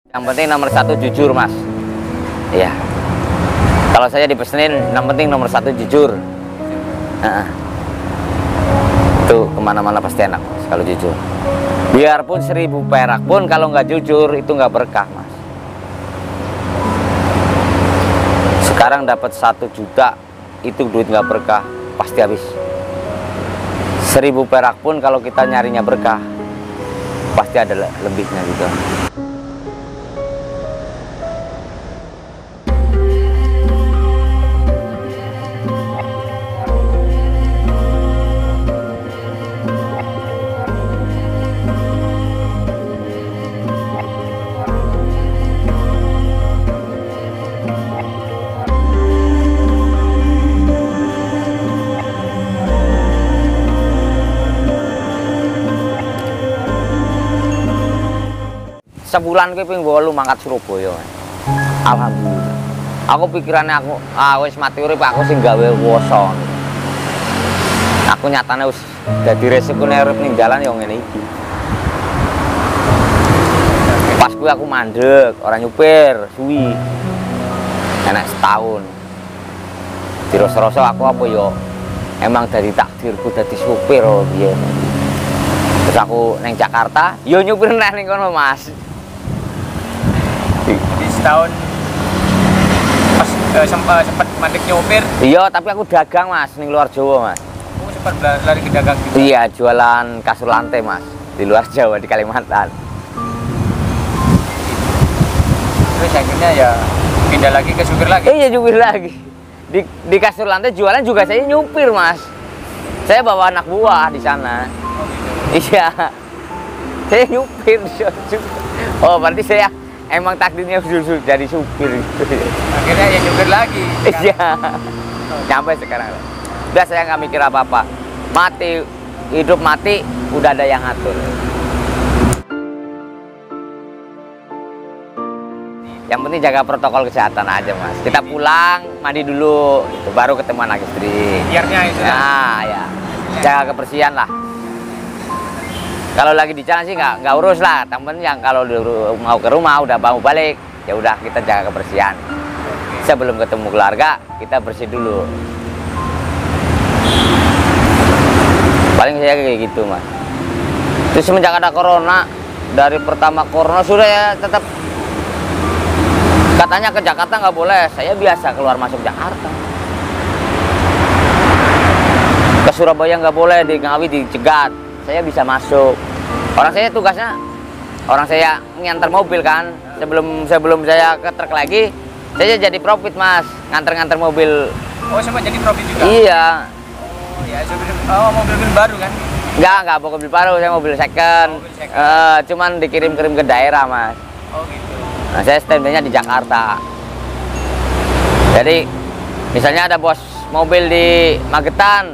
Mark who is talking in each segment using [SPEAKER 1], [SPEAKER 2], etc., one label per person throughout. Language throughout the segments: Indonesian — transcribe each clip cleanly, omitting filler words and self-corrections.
[SPEAKER 1] Yang penting nomor satu jujur, Mas. Iya. Kalau saya dipesenin, yang penting nomor satu jujur. Itu kemana-mana pasti enak, Mas, kalau jujur. Biarpun 1000 perak pun kalau nggak jujur itu nggak berkah, Mas. Sekarang dapat 1 juta itu duit nggak berkah, pasti habis. 1000 perak pun kalau kita nyarinya berkah, pasti ada lebihnya juga. Sebulan gue pengen bawa lu mangkat Surabaya. Alhamdulillah. Aku pikirannya wis mati urip aku sing gawe kuwasa. Aku nyatane wis dadi resiko urip ning dalan yo ngene iki. Pas gue aku mandek, orang nyupir, suwi. Enak setahun. Dirasa-rasa aku apa yo emang dari takdirku dadi supir piye. Terus aku neng Jakarta, yo nyupir neh ning kono, Mas.
[SPEAKER 2] Setahun pas sempat mandek nyopir.
[SPEAKER 1] Iya, tapi aku dagang, Mas, ning luar Jawa, Mas.
[SPEAKER 2] Aku sempat lari ke dagang juga.
[SPEAKER 1] Iya, jualan kasur lantai, Mas, di luar Jawa, di Kalimantan.
[SPEAKER 2] Terus akhirnya ya pindah lagi ke supir lagi.
[SPEAKER 1] Iya, nyupir lagi. Di kasur lantai jualan juga saya nyupir, Mas. Saya bawa anak buah di sana.
[SPEAKER 2] Oh, gitu.
[SPEAKER 1] Iya. Saya nyupir. Oh, berarti saya emang takdirnya jadi supir.
[SPEAKER 2] Akhirnya ya nyupir lagi.
[SPEAKER 1] Iya. Nyampe sekarang. Udah saya nggak mikir apa-apa. Mati, hidup mati, udah ada yang ngatur. Yang penting jaga protokol kesehatan aja, Mas. Kita pulang, mandi dulu, itu baru ketemu anak istri.
[SPEAKER 2] Biarnya itu.
[SPEAKER 1] Nah, ya. Jaga kebersihan lah. Kalau lagi di jalan sih nggak urus lah. Temen yang kalau mau ke rumah udah mau balik, ya udah kita jaga kebersihan. Sebelum ketemu keluarga, kita bersih dulu. Paling saya kayak gitu, Mas. Terus semenjak ada corona, dari pertama corona sudah ya tetap katanya ke Jakarta nggak boleh. Saya biasa keluar masuk Jakarta. Ke Surabaya nggak boleh, di Ngawi dicegat. Saya bisa masuk. Orang saya tugasnya, orang saya nganter mobil kan. Sebelum saya ke truk lagi, saya jadi profit, Mas. Nganter mobil.
[SPEAKER 2] Oh, sempat jadi profit juga?
[SPEAKER 1] Iya.
[SPEAKER 2] Oh, ya, mobil baru kan?
[SPEAKER 1] Enggak mobil baru, saya mobil second. Cuman dikirim-kirim ke daerah, Mas.
[SPEAKER 2] Oh, gitu.
[SPEAKER 1] Nah, saya standby-nya di Jakarta. Jadi, misalnya ada bos mobil di Magetan,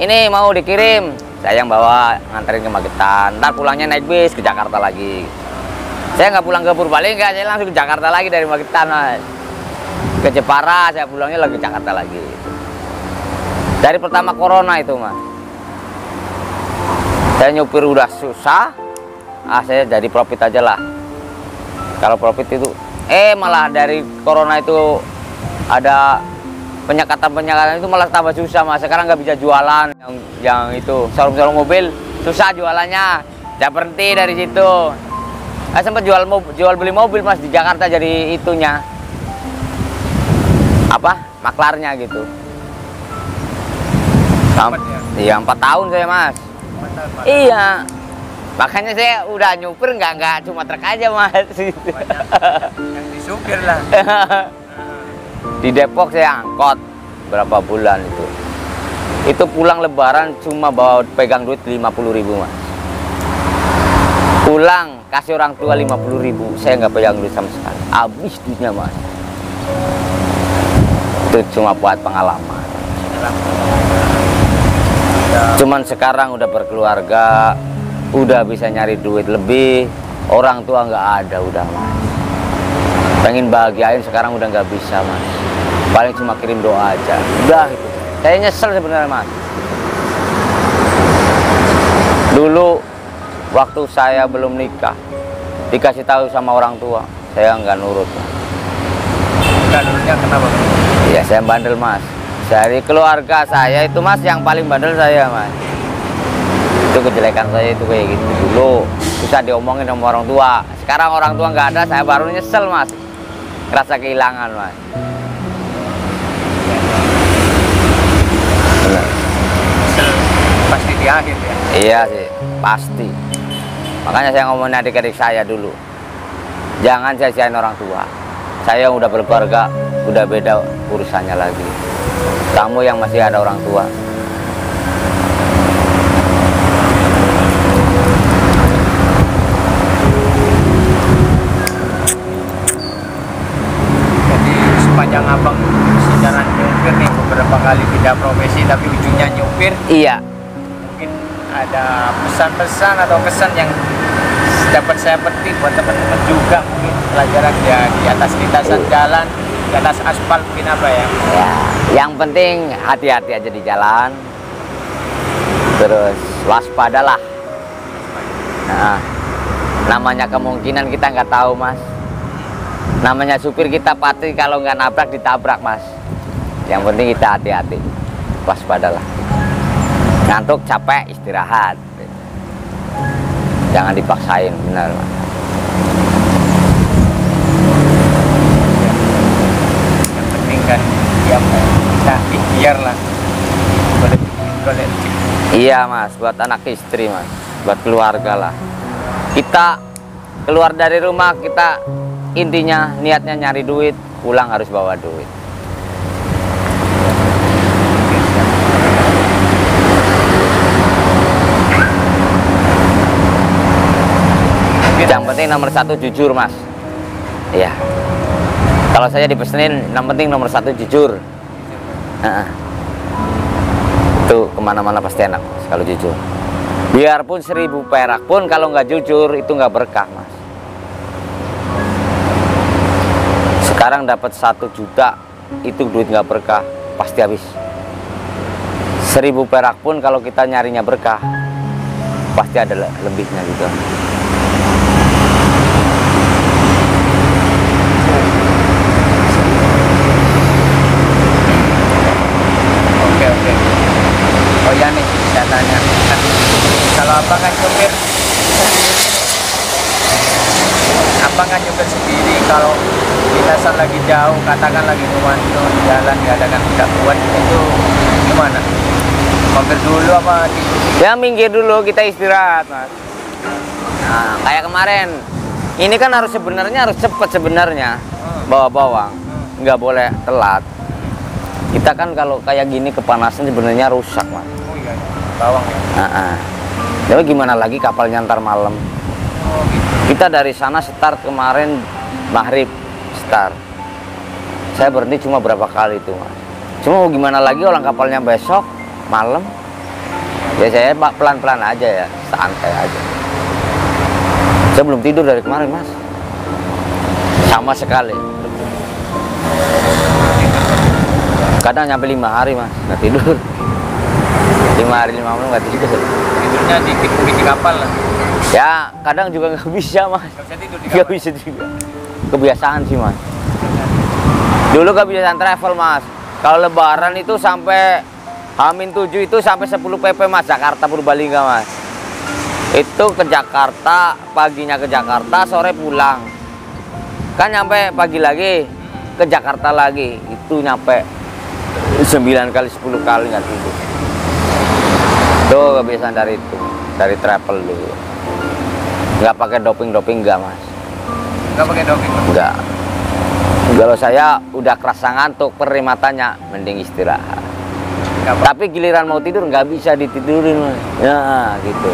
[SPEAKER 1] ini mau dikirim, saya yang bawa nganterin ke Magetan. Ntar pulangnya naik bis ke Jakarta lagi. Saya nggak pulang ke Purbalingga, saya langsung ke Jakarta lagi dari Magetan, Mas. Ke Jepara, saya pulangnya lagi ke Jakarta lagi. Dari pertama corona itu, Mas. Saya nyupir udah susah, saya jadi profit aja lah. Kalau profit itu, malah dari corona itu ada penyekatan itu malah tambah susah, Mas. Sekarang nggak bisa jualan yang itu showroom mobil susah jualannya. Saya berhenti dari situ. Saya sempat jual beli mobil, Mas, di Jakarta jadi itunya maklarnya gitu. Iya 4 tahun saya, Mas.
[SPEAKER 2] 4 tahun, Mas.
[SPEAKER 1] Iya. Makanya saya udah nyupir nggak cuma truk aja, Mas.
[SPEAKER 2] Banyak yang disupir lah.
[SPEAKER 1] Di Depok saya angkot berapa bulan itu. Itu pulang lebaran cuma bawa pegang duit 50.000, Mas. Pulang kasih orang tua 50.000, saya nggak pegang duit sama sekali. Habis duitnya, Mas. Itu cuma buat pengalaman. Cuman sekarang udah berkeluarga, udah bisa nyari duit lebih, orang tua nggak ada udah, Mas. Pengen bahagiain sekarang udah nggak bisa, Mas. Paling cuma kirim doa aja, udah itu. Saya nyesel sebenarnya, Mas. Dulu waktu saya belum nikah, dikasih tahu sama orang tua, saya nggak nurut.
[SPEAKER 2] Nggak nurutnya kenapa?
[SPEAKER 1] Iya, saya bandel mas. Dari keluarga saya itu mas, yang paling bandel saya mas. Itu kejelekan saya itu kayak gini dulu, susah diomongin sama orang tua. Sekarang orang tua nggak ada, saya baru nyesel mas, ngerasa kehilangan mas.
[SPEAKER 2] Pasti di akhir ya.
[SPEAKER 1] Iya sih, pasti. Makanya saya ngomongin adik-adik saya dulu, jangan sia-siain orang tua. Saya yang udah berkeluarga, udah beda urusannya lagi. Kamu yang masih ada orang tua.
[SPEAKER 2] Jadi sepanjang abang sejarah nyupir nih, beberapa kali pindah profesi tapi ujungnya nyupir.
[SPEAKER 1] Iya.
[SPEAKER 2] Mungkin ada pesan-pesan atau kesan yang dapat saya petik buat teman-teman juga, mungkin pelajaran ya di atas lintasan jalan, di atas aspal, mungkin apa ya?
[SPEAKER 1] Ya, yang penting hati-hati aja di jalan. Terus waspadalah. Nah, namanya kemungkinan kita nggak tahu mas. Namanya supir kita pasti kalau nggak nabrak ditabrak mas. Yang penting kita hati-hati, waspadalah. Ngantuk, capek, istirahat. Jangan dipaksain, benar mas.
[SPEAKER 2] Yang penting kan ya kita ikhtiar lah. Boleh.
[SPEAKER 1] Iya mas, buat anak istri mas, buat keluarga lah. Kita keluar dari rumah, kita intinya niatnya nyari duit, pulang harus bawa duit. Yang penting nomor satu jujur mas. Iya. Kalau saya dipesenin, yang penting nomor satu jujur. Itu kemana-mana pasti enak mas, kalau jujur. Biarpun 1000 perak pun kalau nggak jujur itu nggak berkah mas. Sekarang dapat 1 juta itu duit nggak berkah, pasti habis. 1000 perak pun kalau kita nyarinya berkah, pasti ada lebihnya juga.
[SPEAKER 2] Oke. Oh ya nih, saya tanya. Nah, kalau abang kan nyupir, abang kan nyupir sendiri. Kalau lintasan lagi jauh, katakan lagi memantau jalan diadakan tidak kuat, itu gimana? Mampir dulu apa tidur?
[SPEAKER 1] Ya minggir dulu, kita istirahat mas. Nah kayak kemarin, ini kan harus sebenarnya harus cepat sebenarnya bawa bawang, nggak boleh telat. Kita kan kalau kayak gini kepanasan sebenarnya rusak mas.
[SPEAKER 2] Oh iya, bawang ya.
[SPEAKER 1] Jadi gimana lagi kapalnya ntar malam.
[SPEAKER 2] Oh gitu.
[SPEAKER 1] Kita dari sana start kemarin maghrib start. Saya berhenti cuma berapa kali itu mas. Cuma mau gimana lagi orang kapalnya besok malam. Ya saya pelan-pelan aja ya, santai aja. Saya belum tidur dari kemarin mas. Sama sekali. Kadang nyampe 5 hari mas, nggak tidur. 5 hari 5 malam nggak tidur.
[SPEAKER 2] Tidurnya dikit mungkin di kapal lah.
[SPEAKER 1] Ya kadang juga nggak bisa mas.
[SPEAKER 2] Nggak bisa tidur di
[SPEAKER 1] Nggak
[SPEAKER 2] kapal.
[SPEAKER 1] bisa juga. Kebiasaan sih mas. Dulu kebiasaan travel mas. Kalau lebaran itu sampai H-7 itu sampai 10 pp mas, Jakarta Purbalingga mas. Itu ke Jakarta, paginya ke Jakarta, sore pulang. Kan nyampe pagi lagi ke Jakarta lagi, itu nyampe 9 kali 10 kali nggak tidur. Itu kebiasaan dari itu, dari travel dulu. Nggak pakai doping nggak mas.
[SPEAKER 2] Nggak pakai doping.
[SPEAKER 1] Nggak. Kalau saya udah kerasa ngantuk, perih matanya, mending istirahat. Tapi giliran mau tidur nggak bisa ditidurin mas. Ya gitu.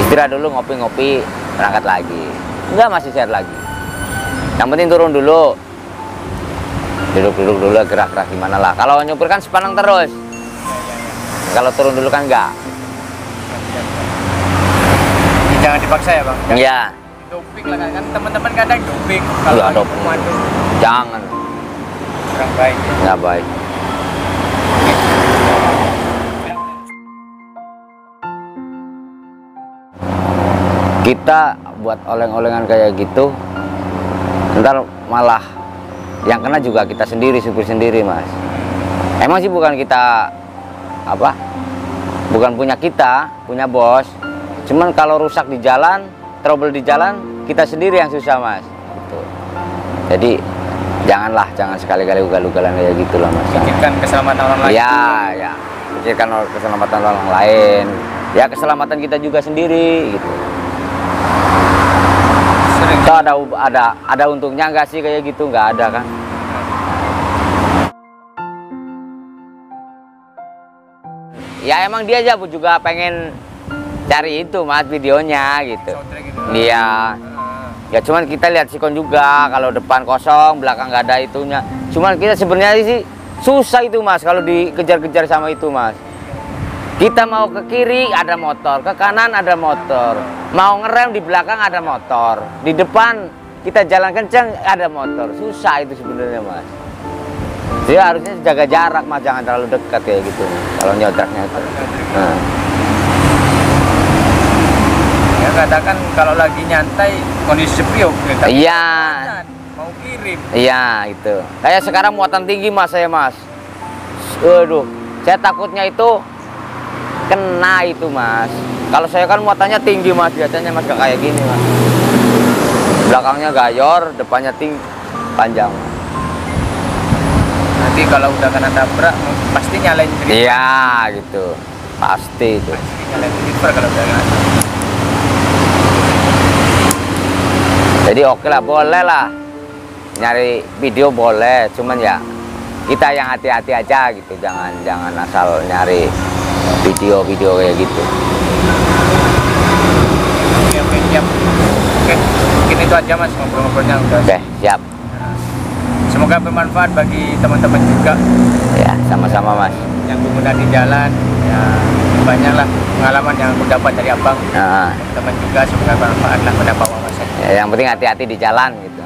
[SPEAKER 1] Istirahat dulu, ngopi-ngopi, berangkat lagi. Enggak, masih sehat lagi. Yang penting turun dulu. Duduk-duduk dulu, gerak-gerak gimana lah. Kalau nyupir kan sepanang terus. Kalau turun dulu kan enggak.
[SPEAKER 2] Jangan dipaksa ya bang.
[SPEAKER 1] Iya.
[SPEAKER 2] Doping lah kan, teman-teman kadang doping.
[SPEAKER 1] Iya, doping.
[SPEAKER 2] pemandu
[SPEAKER 1] Jangan.
[SPEAKER 2] kurang baik. Ya.
[SPEAKER 1] Nggak baik. kita buat oleng-olengan kayak gitu, ntar malah yang kena juga kita sendiri, supir sendiri, Mas. Emang sih bukan kita apa, bukan punya kita, punya bos, cuman kalau rusak di jalan, trouble di jalan, kita sendiri yang susah, Mas, gitu. Jadi jangan sekali-kali ugal-ugalan kayak gitulah, Mas.
[SPEAKER 2] Pikirkan keselamatan orang lain.
[SPEAKER 1] Ya, pikirkan keselamatan orang lain, ya keselamatan kita juga sendiri, gitu. So, ada untungnya nggak sih kayak gitu? Nggak ada kan? Ya emang dia aja juga pengen cari itu, Mas, videonya gitu. Iya. Ya cuman kita lihat sikon juga, kalau depan kosong, belakang nggak ada itunya. Cuman kita sebenarnya sih susah itu, Mas, kalau dikejar-kejar sama itu, Mas. Kita mau ke kiri ada motor, ke kanan ada motor, mau ngerem di belakang ada motor, di depan kita jalan kenceng ada motor. Susah itu sebenarnya, Mas. Jadi harusnya jaga jarak, Mas, jangan terlalu dekat kayak gitu, Mas, kalau nyodraknya itu. Nah.
[SPEAKER 2] Ya katakan kalau lagi nyantai kondisi sepi, oke.
[SPEAKER 1] Iya.
[SPEAKER 2] Mau kirim.
[SPEAKER 1] Iya, itu. Kayak sekarang muatan tinggi, Mas, saya, Mas. Waduh, saya takutnya itu kena itu, Mas. Kalau saya kan muatannya tinggi, Mas, biasanya, Mas, gak kayak gini, Mas. Belakangnya gayor, depannya tinggi, panjang.
[SPEAKER 2] Nanti kalau udah kena tabrak pasti nyalain driver.
[SPEAKER 1] Iya, gitu. Pasti itu.
[SPEAKER 2] Pasti nyalain driver kalau udah kena.
[SPEAKER 1] Jadi oke lah, boleh lah. Nyari video boleh, cuman ya kita yang hati-hati aja gitu. Jangan asal nyari video-video kayak gitu.
[SPEAKER 2] Oke, siap. Oke, mungkin itu aja, Mas, ngobrol-ngobrolnya udah.
[SPEAKER 1] Oke, siap.
[SPEAKER 2] Semoga bermanfaat bagi teman-teman juga.
[SPEAKER 1] Ya, sama-sama, Mas.
[SPEAKER 2] Yang pengguna di jalan, ya banyaklah pengalaman yang aku dapat dari abang.
[SPEAKER 1] Nah,
[SPEAKER 2] Teman juga semoga bermanfaat lah pada bawa Mas.
[SPEAKER 1] ya, yang penting hati-hati di jalan gitu.